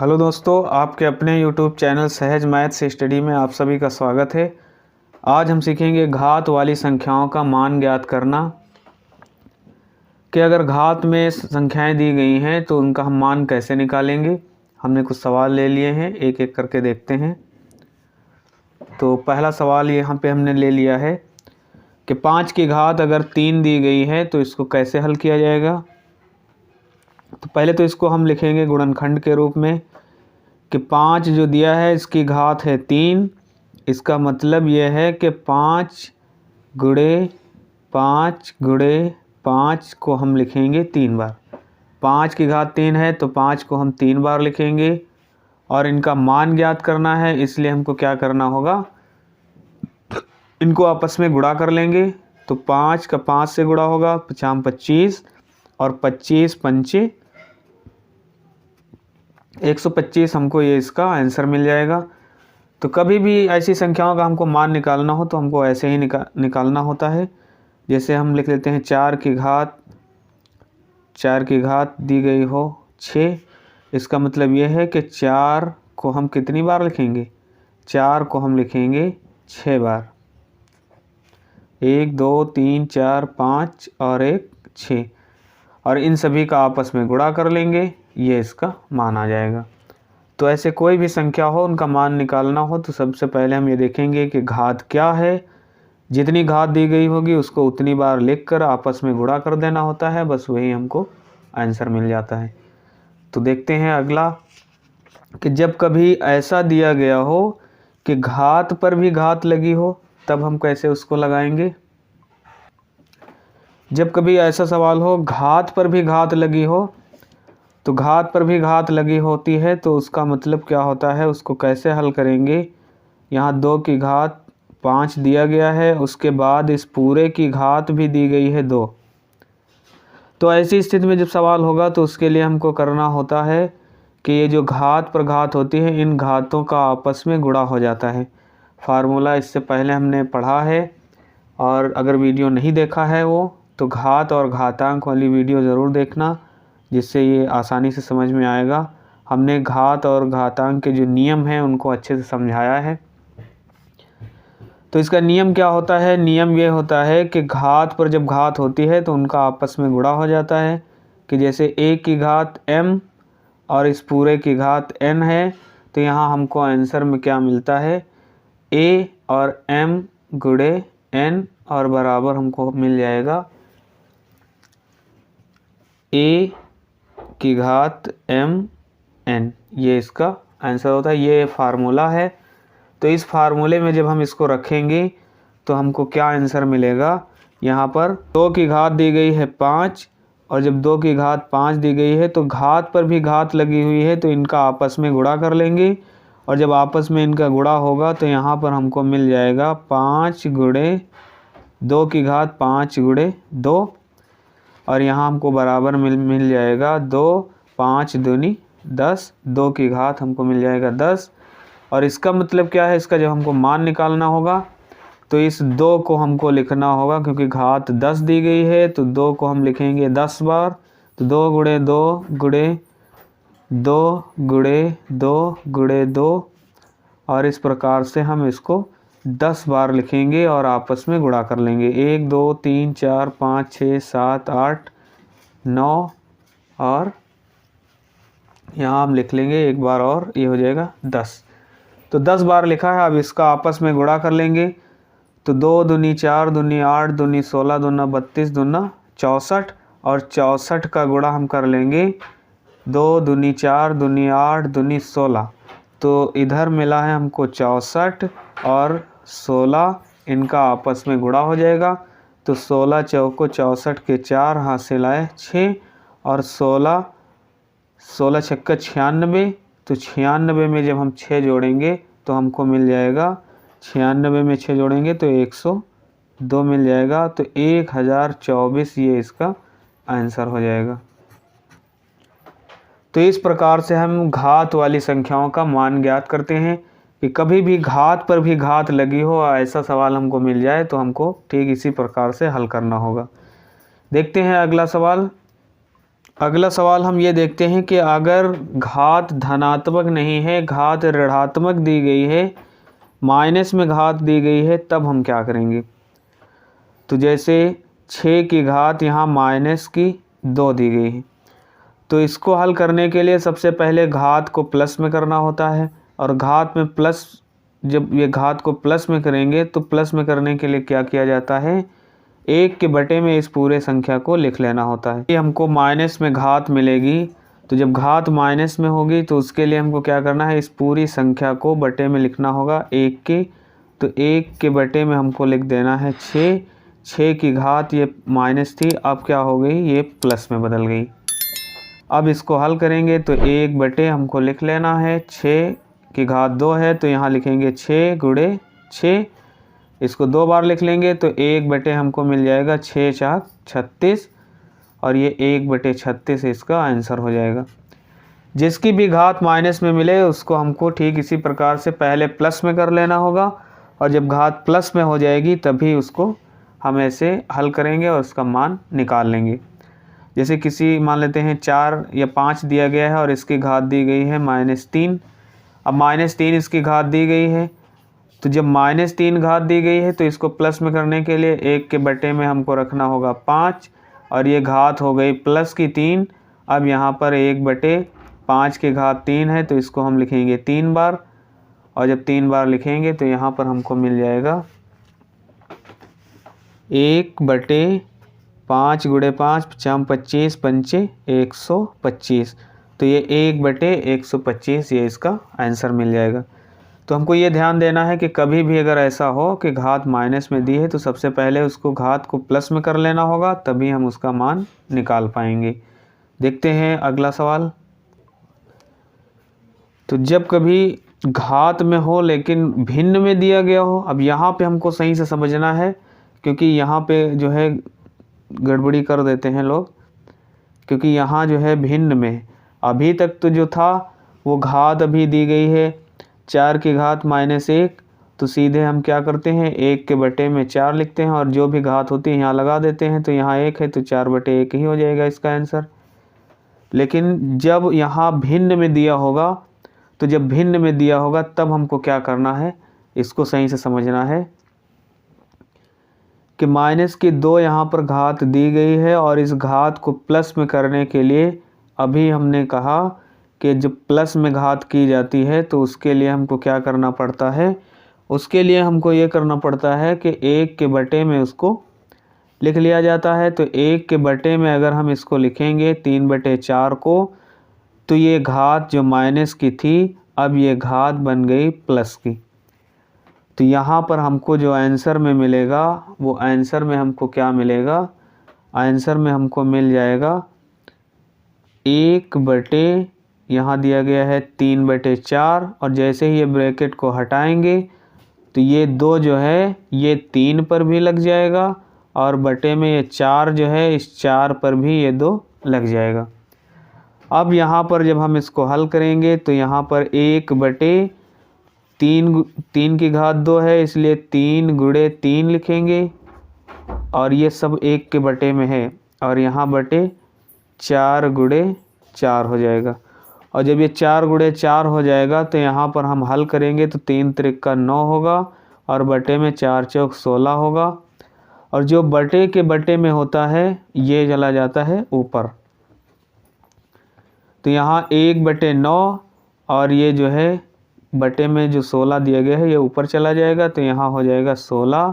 Hello दोस्तों, आपके अपने YouTube चैनल सहज मैथ्स स्टडी में आप सभी का स्वागत है। आज हम सीखेंगे घात वाली संख्याओं का मान ज्ञात करना कि अगर घात में संख्याएं दी गई हैं तो उनका हम मान कैसे निकालेंगे। हमने कुछ सवाल ले लिए हैं, एक एक करके देखते हैं। तो पहला सवाल यहाँ पे हमने ले लिया है कि 5 की घात अगर 3 दी गई है तो इसको कैसे हल किया जाएगा। तो पहले तो इसको हम लिखेंगे गुणनखंड के रूप में कि 5 जो दिया है इसकी घात है 3। इसका मतलब यह है कि 5 गुणे 5 को हम लिखेंगे 3 बार। 5 की घात 3 है तो 5 को हम 3 बार लिखेंगे और इनका मान ज्ञात करना है, इसलिए हमको क्या करना होगा, इनको आपस में गुणा कर लेंगे। तो 5 का 5 से गुणा होगा, 5 25 और 25 पंचे 125, हमको ये इसका आंसर मिल जाएगा। तो कभी भी ऐसी संख्याओं का हमको मान निकालना हो तो हमको ऐसे ही निकालना होता है। जैसे हम लिख लेते हैं 4 की घात दी गई हो 6। इसका मतलब ये है कि 4 को हम कितनी बार लिखेंगे, 4 को हम लिखेंगे 6 बार। 1 2 3 4 5 और 1 6, और इन सभी का आपस में गुणा कर लेंगे, ये इसका मान आ जाएगा। तो ऐसे कोई भी संख्या हो उनका मान निकालना हो तो सबसे पहले हम ये देखेंगे कि घात क्या है। जितनी घात दी गई होगी उसको उतनी बार लिखकर आपस में गुणा कर देना होता है, बस वही हमको आंसर मिल जाता है। तो देखते हैं अगला कि जब कभी ऐसा दिया गया हो कि घात पर भी घात लगी हो तब हम कैसे उसको लगाएंगे। जब कभी ऐसा सवाल हो घात पर भी घात लगी हो, तो घात पर भी घात लगी होती है तो उसका मतलब क्या होता है, उसको कैसे हल करेंगे। यहाँ 2 की घात 5 दिया गया है, उसके बाद इस पूरे की घात भी दी गई है 2। तो ऐसी स्थिति में जब सवाल होगा तो उसके लिए हमको करना होता है कि ये जो घात पर घात होती है इन घातों का आपस में गुणा हो जाता है। फार्मूला इससे पहले हमने पढ़ा है, और अगर वीडियो नहीं देखा है वो तो घात और घातांक वाली वीडियो ज़रूर देखना, जिससे ये आसानी से समझ में आएगा। हमने घात और घातांक के जो नियम हैं उनको अच्छे से समझाया है। तो इसका नियम क्या होता है, नियम ये होता है कि घात पर जब घात होती है तो उनका आपस में गुणा हो जाता है। कि जैसे a की घात m और इस पूरे की घात n है, तो यहाँ हमको आंसर में क्या मिलता है, a और m गुणे n, और बराबर हमको मिल जाएगा a की घात m n। ये इसका आंसर होता है, ये फार्मूला है। तो इस फार्मूले में जब हम इसको रखेंगे तो हमको क्या आंसर मिलेगा। यहाँ पर 2 की घात दी गई है 5, और जब 2 की घात 5 दी गई है तो घात पर भी घात लगी हुई है, तो इनका आपस में गुणा कर लेंगे, और जब आपस में इनका गुणा होगा तो यहाँ पर हमको मिल जाएगा 5 गुणे 2 की घात 5 गुणे 2, और यहाँ हमको बराबर मिल जाएगा 2 5 दूनी 10, 2 की घात हमको मिल जाएगा 10। और इसका मतलब क्या है, इसका जब हमको मान निकालना होगा तो इस 2 को हमको लिखना होगा, क्योंकि घात 10 दी गई है तो 2 को हम लिखेंगे 10 बार। तो 2 गुणे 2 गुणे 2 गुणे 2 गुणे 2, और इस प्रकार से हम इसको 10 बार लिखेंगे और आपस में गुणा कर लेंगे। 1 2 3 4 5 6 7 8 9, और यहाँ हम लिख लेंगे एक बार और, ये हो जाएगा 10। तो 10 बार लिखा है, अब इसका आपस में गुणा कर लेंगे। तो 2 दूनी 4 दूनी 8 दूनी 16 दूना 32 दूना 64, और 64 का गुणा हम कर लेंगे 2 दूनी 4 दूनी 8 दूनी 16। तो इधर मिला है हमको 64 और 16, इनका आपस में गुणा हो जाएगा। तो 16 चौको 64 के 4 हासिल आए 6, और 16 छक्का 96। तो 96 में जब हम 6 जोड़ेंगे तो हमको मिल जाएगा, 96 में 6 जोड़ेंगे तो 102 मिल जाएगा। तो 1024 ये इसका आंसर हो जाएगा। तो इस प्रकार से हम घात वाली संख्याओं का मान ज्ञात करते हैं। कि कभी भी घात पर भी घात लगी हो ऐसा सवाल हमको मिल जाए तो हमको ठीक इसी प्रकार से हल करना होगा। देखते हैं अगला सवाल। अगला सवाल हम ये देखते हैं कि अगर घात धनात्मक नहीं है, घात ऋणात्मक दी गई है, माइनस में घात दी गई है, तब हम क्या करेंगे। तो जैसे 6 की घात यहाँ माइनस की 2 दी गई है, तो इसको हल करने के लिए सबसे पहले घात को प्लस में करना होता है। और घात में प्लस, जब ये घात को प्लस में करेंगे तो प्लस में करने के लिए क्या किया जाता है, 1 के बटे में इस पूरे संख्या को लिख लेना होता है। ये हमको माइनस में घात मिलेगी, तो जब घात माइनस में होगी तो उसके लिए हमको क्या करना है, इस पूरी संख्या को बटे में लिखना होगा 1 के। तो 1 के बटे में हमको लिख देना है 6। 6 की घात ये माइनस थी, अब क्या हो गई, ये प्लस में बदल गई। अब इसको हल करेंगे तो 1 बटे हमको लिख लेना है 6 की घात 2 है, तो यहाँ लिखेंगे 6 गुणे 6। इसको 2 बार लिख लेंगे तो 1 बटे हमको मिल जाएगा 6 4 36, और ये 1 बटे 36 इसका आंसर हो जाएगा। जिसकी भी घात माइनस में मिले उसको हमको ठीक इसी प्रकार से पहले प्लस में कर लेना होगा, और जब घात प्लस में हो जाएगी तभी उसको हम ऐसे हल करेंगे और उसका मान निकाल लेंगे। जैसे किसी मान लेते हैं 4 या 5 दिया गया है और इसकी घात दी गई है -3। अब -3 इसकी घात दी गई है, तो जब -3 घात दी गई है तो इसको प्लस में करने के लिए 1 के बटे में हमको रखना होगा 5, और ये घात हो गई प्लस की 3। अब यहाँ पर 1 बटे 5 की घात 3 है, तो इसको हम लिखेंगे 3 बार, और जब 3 बार लिखेंगे तो यहाँ पर हमको मिल जाएगा 1 बटे 5 गुणे 5 5 25 पंचे 125, तो ये 1 बटे 125 ये इसका आंसर मिल जाएगा। तो हमको ये ध्यान देना है कि कभी भी अगर ऐसा हो कि घात माइनस में दी है तो सबसे पहले उसको घात को प्लस में कर लेना होगा, तभी हम उसका मान निकाल पाएंगे। देखते हैं अगला सवाल। तो जब कभी घात में हो लेकिन भिन्न में दिया गया हो, अब यहाँ पे हमको सही से समझना है, क्योंकि यहाँ पे जो है गड़बड़ी कर देते हैं लोग, क्योंकि यहाँ जो है भिन्न में, अभी तक तो जो था वो घात अभी दी गई है 4 की घात -1, तो सीधे हम क्या करते हैं 1 के बटे में 4 लिखते हैं, और जो भी घात होती है यहाँ लगा देते हैं, तो यहाँ 1 है तो 4 बटे 1 ही हो जाएगा इसका आंसर। लेकिन जब यहाँ भिन्न में दिया होगा, तो जब भिन्न में दिया होगा तब हमको क्या करना है, इसको सही से समझना है कि -2 यहाँ पर घात दी गई है, और इस घात को प्लस में करने के लिए अभी हमने कहा कि जब प्लस में घात की जाती है तो उसके लिए हमको क्या करना पड़ता है, उसके लिए हमको ये करना पड़ता है कि 1 के बटे में उसको लिख लिया जाता है। तो 1 के बटे में अगर हम इसको लिखेंगे 3 बटे 4 को, तो ये घात जो माइनस की थी अब ये घात बन गई प्लस की। तो यहाँ पर हमको जो आंसर में मिलेगा, वो आंसर में हमको क्या मिलेगा, आंसर में हमको मिल जाएगा 1 बटे, यहाँ दिया गया है 3 बटे 4, और जैसे ही ये ब्रैकेट को हटाएंगे तो ये 2 जो है ये 3 पर भी लग जाएगा, और बटे में ये 4 जो है इस 4 पर भी ये 2 लग जाएगा। अब यहाँ पर जब हम इसको हल करेंगे तो यहाँ पर 1 बटे 3 की घात 2 है, इसलिए 3 गुणे 3 लिखेंगे, और ये सब 1 के बटे में है, और यहाँ बटे 4 गुणे 4 हो जाएगा। और जब ये 4 गुणे 4 हो जाएगा तो यहाँ पर हम हल करेंगे तो 3 त्रिक 9 होगा, और बटे में 4 चौक 16 होगा, और जो बटे के बटे में होता है ये चला जाता है ऊपर। तो यहाँ 1 बटे 9, और ये जो है बटे में जो 16 दिया गया है ये ऊपर चला जाएगा, तो यहाँ हो जाएगा 16,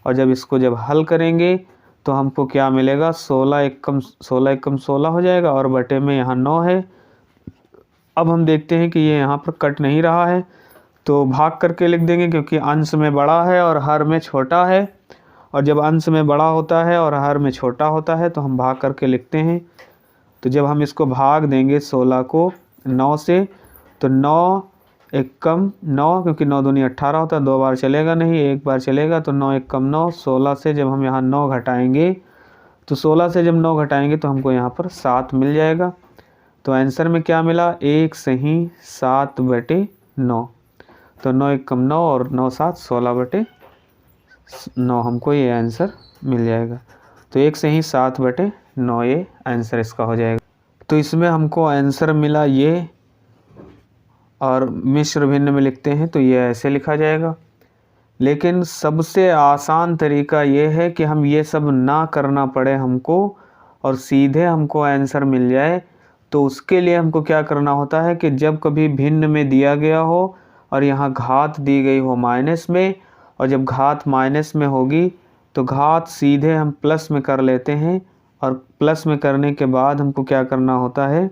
और जब इसको जब हल करेंगे तो हमको क्या मिलेगा, 16 एकम 16 हो जाएगा, और बटे में यहाँ 9 है। अब हम देखते हैं कि ये यहाँ पर कट नहीं रहा है, तो भाग करके लिख देंगे, क्योंकि अंश में बड़ा है और हर में छोटा है, और जब अंश में बड़ा होता है और हर में छोटा होता है तो हम भाग करके लिखते हैं। तो जब हम इसको भाग देंगे 16 को 9 से, तो 9 एकम 9, क्योंकि 9 दूनी 18 होता है, 2 बार चलेगा नहीं, 1 बार चलेगा, तो 9 एकम 9। 16 से जब हम यहाँ 9 घटाएंगे, तो 16 से जब 9 घटाएंगे तो हमको यहाँ पर 7 मिल जाएगा। तो आंसर में क्या मिला, 1 सही 7 बटे 9। तो 9 एकम 9 और 9 7 16 बटे 9 हमको ये आंसर मिल जाएगा। तो 1 सही 7 बटे 9 ये आंसर इसका हो जाएगा। तो इसमें हमको आंसर मिला ये, और मिश्र भिन्न में लिखते हैं तो ये ऐसे लिखा जाएगा। लेकिन सबसे आसान तरीका ये है कि हम ये सब ना करना पड़े हमको और सीधे हमको आंसर मिल जाए। तो उसके लिए हमको क्या करना होता है कि जब कभी भिन्न में दिया गया हो और यहाँ घात दी गई हो माइनस में, और जब घात माइनस में होगी तो घात सीधे हम प्लस में कर लेते हैं, और प्लस में करने के बाद हमको क्या करना होता है,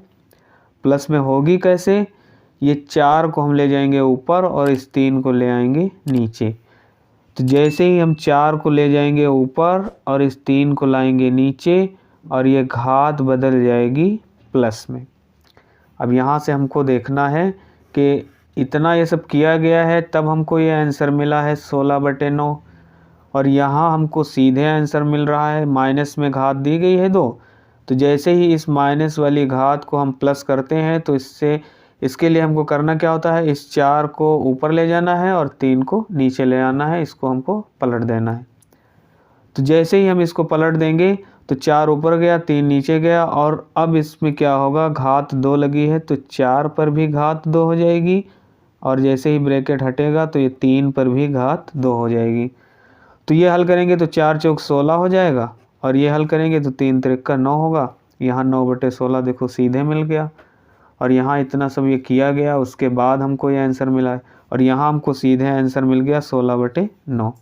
प्लस में होगी कैसे, ये 4 को हम ले जाएंगे ऊपर और इस 3 को ले आएंगे नीचे। तो जैसे ही हम 4 को ले जाएंगे ऊपर और इस 3 को लाएंगे नीचे, और ये घात बदल जाएगी प्लस में। अब यहाँ से हमको देखना है कि इतना ये सब किया गया है तब हमको ये आंसर मिला है 16/9, और यहाँ हमको सीधे आंसर मिल रहा है, माइनस में घात दी गई है 2। तो जैसे ही इस माइनस वाली घात को हम प्लस करते हैं तो इसके लिए हमको करना क्या होता है, इस 4 को ऊपर ले जाना है और 3 को नीचे ले आना है, इसको हमको पलट देना है। तो जैसे ही हम इसको पलट देंगे तो 4 ऊपर गया, 3 नीचे गया, और अब इसमें क्या होगा, घात 2 लगी है तो 4 पर भी घात 2 हो जाएगी, और जैसे ही ब्रैकेट हटेगा तो ये 3 पर भी घात 2 हो जाएगी। तो ये हल करेंगे तो 4 चौक 16 हो जाएगा, और ये हल करेंगे तो 3 त्रिका 9 होगा। यहाँ 9/16 देखो सीधे मिल गया, और यहाँ इतना सब ये किया गया उसके बाद हमको ये आंसर मिला है, और यहाँ हमको सीधे आंसर मिल गया 16/9।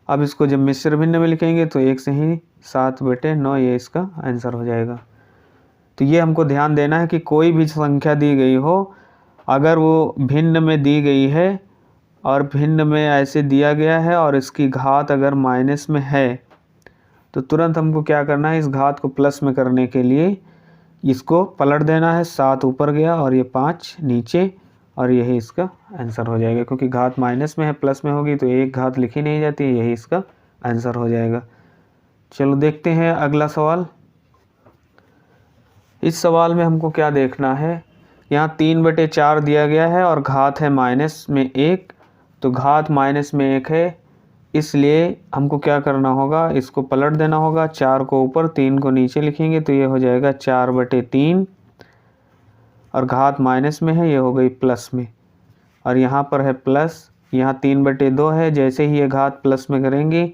अब इसको जब मिश्र भिन्न में लिखेंगे तो 1 से ही 7/9 ये इसका आंसर हो जाएगा। तो ये हमको ध्यान देना है कि कोई भी संख्या दी गई हो, अगर वो भिन्न में दी गई है और भिन्न में ऐसे दिया गया है और इसकी घात अगर माइनस में है, तो तुरंत हमको क्या करना है, इस घात को प्लस में करने के लिए इसको पलट देना है। 7 ऊपर गया और ये 5 नीचे, और यही इसका आंसर हो जाएगा। क्योंकि घात माइनस में है, प्लस में होगी तो एक घात लिखी नहीं जाती, यही इसका आंसर हो जाएगा। चलो देखते हैं अगला सवाल। इस सवाल में हमको क्या देखना है, यहाँ 3/4 दिया गया है और घात है माइनस में 1, तो घात माइनस में 1 है, इसलिए हमको क्या करना होगा, इसको पलट देना होगा। 4 को ऊपर 3 को नीचे लिखेंगे तो ये हो जाएगा 4/3, और घात माइनस में है, ये हो गई प्लस में, और यहाँ पर है प्लस, यहाँ 3/2 है। जैसे ही ये घात प्लस में करेंगे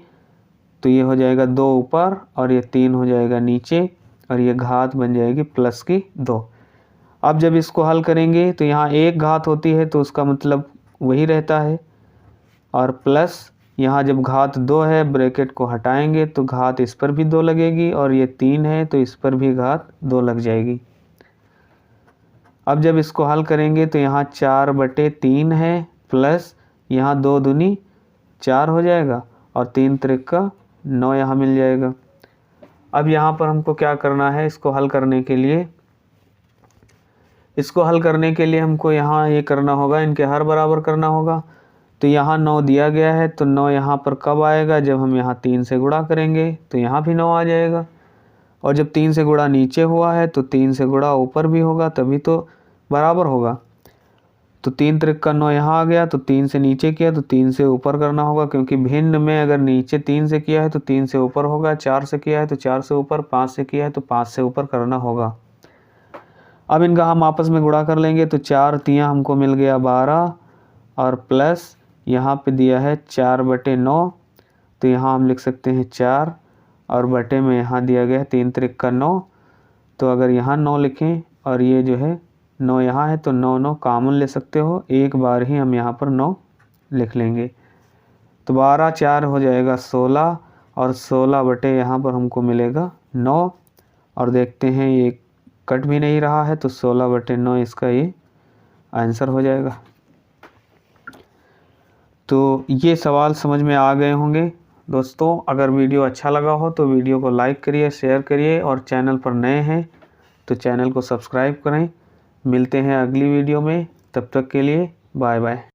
तो ये हो जाएगा 2 ऊपर और ये 3 हो जाएगा नीचे, और ये घात बन जाएगी प्लस की 2। अब जब इसको हल करेंगे तो यहाँ एक घात होती है तो उसका मतलब वही रहता है, और प्लस यहाँ जब घात 2 है ब्रैकेट को हटाएंगे तो घात इस पर भी 2 लगेगी, और ये 3 है तो इस पर भी घात 2 लग जाएगी। अब जब इसको हल करेंगे तो यहाँ 4/3 है, प्लस यहाँ 2 दूनी 4 हो जाएगा, और 3 त्रिका 9 यहाँ मिल जाएगा। अब यहाँ पर हमको क्या करना है, इसको हल करने के लिए हमको यहाँ ये करना होगा, इनके हर बराबर करना होगा। तो यहाँ 9 दिया गया है तो 9 यहाँ पर कब आएगा, जब हम यहाँ 3 से गुणा करेंगे तो यहाँ भी 9 आ जाएगा, और जब 3 से गुणा नीचे हुआ है तो 3 से गुणा ऊपर भी होगा, तभी तो बराबर होगा। तो 3 त्रिका 9 यहाँ आ गया, तो 3 से नीचे किया तो 3 से ऊपर करना होगा, क्योंकि भिन्न में अगर नीचे 3 से किया है तो 3 से ऊपर होगा, 4 से किया है तो 4 से ऊपर, 5 से किया है तो 5 से ऊपर करना होगा। अब इनका हम आपस में गुणा कर लेंगे तो 4 तियाँ हमको मिल गया 12, और प्लस यहाँ पे दिया है 4/9, तो यहाँ हम लिख सकते हैं 4, और बटे में यहाँ दिया गया है 3 त्रिका 9, तो अगर यहाँ 9 लिखें और ये जो है 9 यहाँ है तो 9 कॉमन ले सकते हो, एक बार ही हम यहाँ पर 9 लिख लेंगे। तो 12 4 हो जाएगा 16, और 16 बटे यहाँ पर हमको मिलेगा 9, और देखते हैं ये कट भी नहीं रहा है, तो 16/9 इसका ये आंसर हो जाएगा। तो ये सवाल समझ में आ गए होंगे दोस्तों। अगर वीडियो अच्छा लगा हो तो वीडियो को लाइक करिए, शेयर करिए, और चैनल पर नए हैं तो चैनल को सब्सक्राइब करें। मिलते हैं अगली वीडियो में, तब तक के लिए बाय बाय।